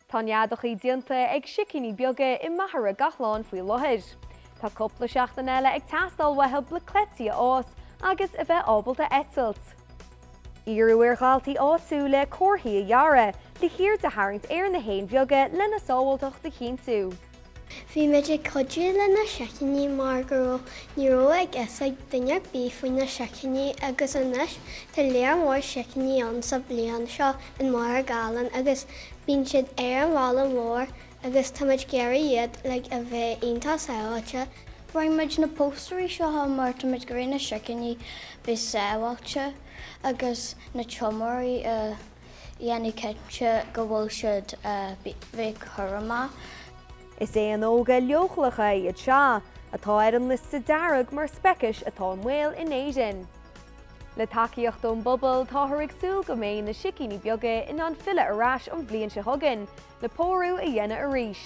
Tá neadach í dianta ag Sicíní Beaga I maithre gachláin faoi láthair. Tá cúpla seachtain eile ag teastáil wethe le cléití ás agus a bheith ábalta eitilt. Iarú ar ghaltaí áitiú le comharthaí a dheara, de hir de hairint ar na haon Beaga lena sábhailteach de chinntiú. Bhí meidir codú le na Sicíní mar go ní raibh ag iosaigh duine bí faoin na Sicíní agus anois tá léar mór Sicíní an sa bliain seo in mar galan agus bíonn siad ar an bhalla mór agus tá muid géirí iad le a bheith iontas áilte. Roi'n muid na pósterí seo ha mar tá muid gurí na Sicíní bhí sábhailte agus na teomairí dhéanamh cinnte go bhfuil siad bheith churama. Is é an óga leochlacha iad seo, atá ar an lista dearg mar specis atá an bhfuil in éisin. Le takeíocht don bubal tá ag súil go mbeidh na Sicíní Beaga in an fille arás an bbliain se thugann, na póirú a dhéanamh arís.